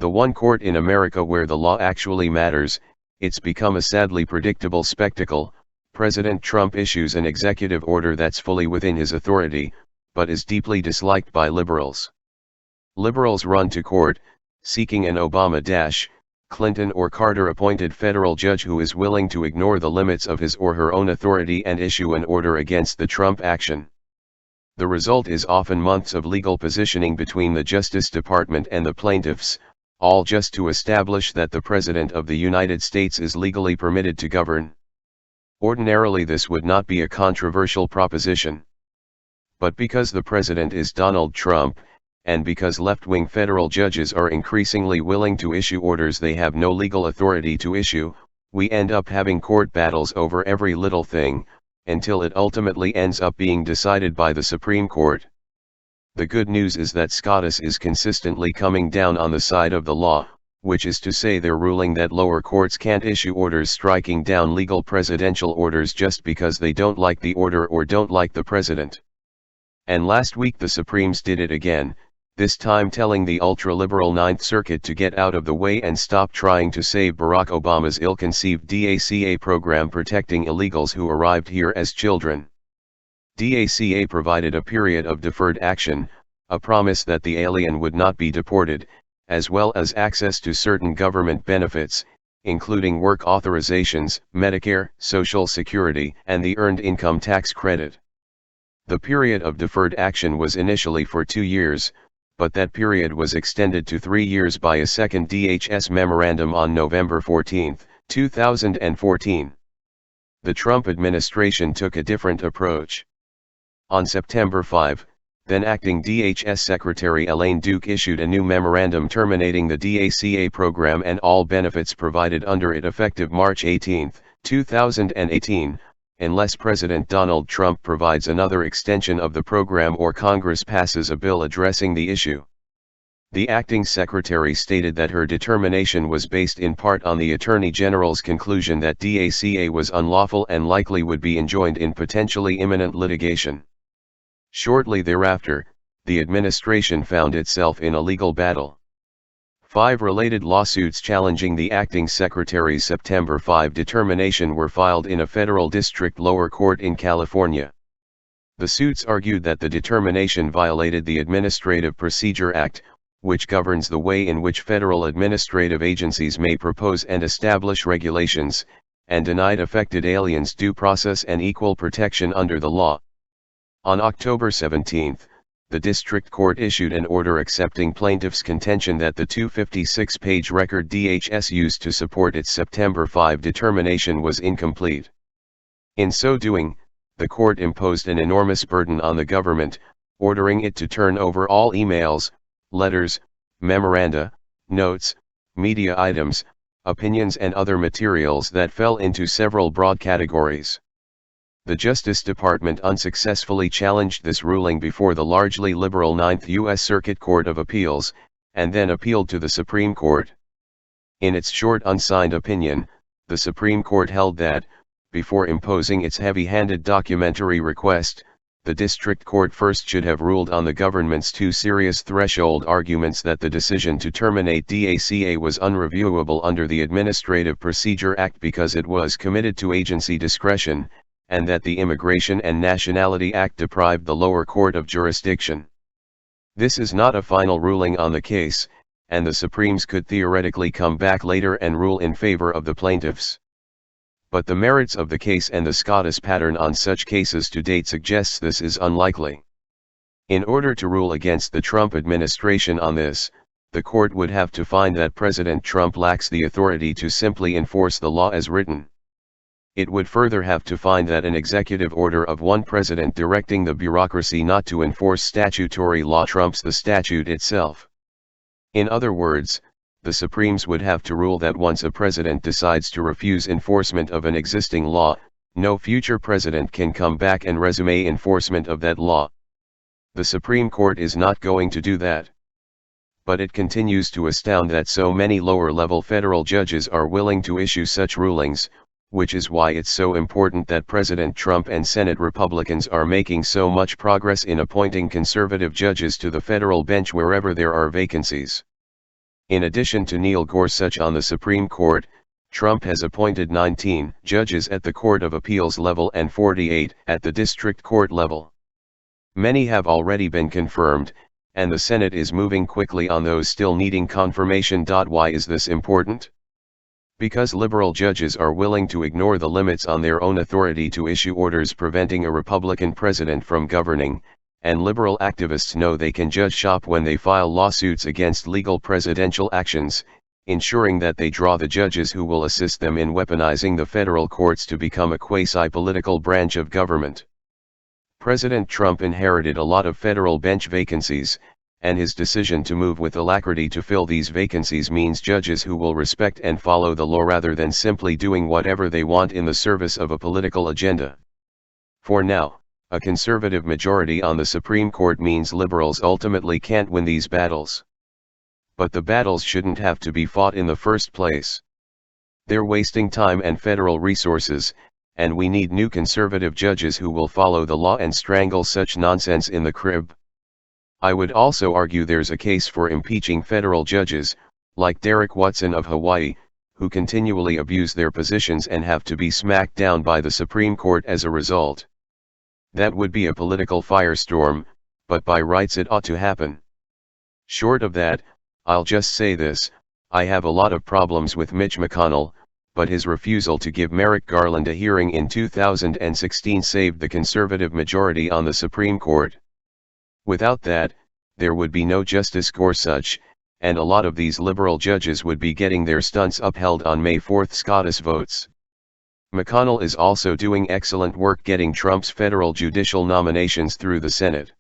the one court in America where the law actually matters. It's become a sadly predictable spectacle. President Trump issues an executive order that's fully within his authority, but is deeply disliked by liberals. Liberals run to court, seeking an Obama, Clinton or Carter-appointed federal judge who is willing to ignore the limits of his or her own authority and issue an order against the Trump action. The result is often months of legal positioning between the Justice Department and the plaintiffs, all just to establish that the President of the United States is legally permitted to govern. Ordinarily this would not be a controversial proposition. But because the President is Donald Trump, and because left-wing federal judges are increasingly willing to issue orders they have no legal authority to issue, we end up having court battles over every little thing, until it ultimately ends up being decided by the Supreme Court. The good news is that SCOTUS is consistently coming down on the side of the law, which is to say they're ruling that lower courts can't issue orders striking down legal presidential orders just because they don't like the order or don't like the president. And last week the Supremes did it again, this time telling the ultra-liberal Ninth Circuit to get out of the way and stop trying to save Barack Obama's ill-conceived DACA program protecting illegals who arrived here as children. DACA provided a period of deferred action, a promise that the alien would not be deported, as well as access to certain government benefits, including work authorizations, Medicare, Social Security, and the Earned Income Tax Credit. The period of deferred action was initially for 2 years, but that period was extended to 3 years by a second DHS memorandum on November 14, 2014. The Trump administration took a different approach. On September 5, then acting DHS Secretary Elaine Duke issued a new memorandum terminating the DACA program and all benefits provided under it effective March 18, 2018, unless President Donald Trump provides another extension of the program or Congress passes a bill addressing the issue. The acting secretary stated that her determination was based in part on the Attorney General's conclusion that DACA was unlawful and likely would be enjoined in potentially imminent litigation. Shortly thereafter, the administration found itself in a legal battle. 5 related lawsuits challenging the acting secretary's September 5 determination were filed in a federal district lower court in California. The suits argued that the determination violated the Administrative Procedure Act, which governs the way in which federal administrative agencies may propose and establish regulations, and denied affected aliens due process and equal protection under the law. On October 17, the district court issued an order accepting plaintiffs' contention that the 256-page record DHS used to support its September 5 determination was incomplete. In so doing, the court imposed an enormous burden on the government, ordering it to turn over all emails, letters, memoranda, notes, media items, opinions and other materials that fell into several broad categories. The Justice Department unsuccessfully challenged this ruling before the largely liberal Ninth U.S. Circuit Court of Appeals, and then appealed to the Supreme Court. In its short unsigned opinion, the Supreme Court held that, before imposing its heavy-handed documentary request, the district court first should have ruled on the government's 2 serious threshold arguments that the decision to terminate DACA was unreviewable under the Administrative Procedure Act because it was committed to agency discretion, and that the Immigration and Nationality Act deprived the lower court of jurisdiction. This is not a final ruling on the case, and the Supremes could theoretically come back later and rule in favor of the plaintiffs. But the merits of the case and the SCOTUS pattern on such cases to date suggests this is unlikely. In order to rule against the Trump administration on this, the court would have to find that President Trump lacks the authority to simply enforce the law as written. It would further have to find that an executive order of one president directing the bureaucracy not to enforce statutory law trumps the statute itself. In other words, the Supremes would have to rule that once a president decides to refuse enforcement of an existing law, no future president can come back and resume enforcement of that law. The Supreme Court is not going to do that. But it continues to astound that so many lower-level federal judges are willing to issue such rulings, which is why it's so important that President Trump and Senate Republicans are making so much progress in appointing conservative judges to the federal bench wherever there are vacancies. In addition to Neil Gorsuch on the Supreme Court, Trump has appointed 19 judges at the Court of Appeals level and 48 at the District Court level. Many have already been confirmed, and the Senate is moving quickly on those still needing confirmation. Why is this important? Because liberal judges are willing to ignore the limits on their own authority to issue orders preventing a Republican president from governing, and liberal activists know they can judge shop when they file lawsuits against legal presidential actions, ensuring that they draw the judges who will assist them in weaponizing the federal courts to become a quasi-political branch of government. President Trump inherited a lot of federal bench vacancies, and his decision to move with alacrity to fill these vacancies means judges who will respect and follow the law rather than simply doing whatever they want in the service of a political agenda. For now, a conservative majority on the Supreme Court means liberals ultimately can't win these battles. But the battles shouldn't have to be fought in the first place. They're wasting time and federal resources, and we need new conservative judges who will follow the law and strangle such nonsense in the crib. I would also argue there's a case for impeaching federal judges, like Derek Watson of Hawaii, who continually abuse their positions and have to be smacked down by the Supreme Court as a result. That would be a political firestorm, but by rights it ought to happen. Short of that, I'll just say this: I have a lot of problems with Mitch McConnell, but his refusal to give Merrick Garland a hearing in 2016 saved the conservative majority on the Supreme Court. Without that, there would be no Justice Gorsuch, and a lot of these liberal judges would be getting their stunts upheld on May 4 SCOTUS votes. McConnell is also doing excellent work getting Trump's federal judicial nominations through the Senate.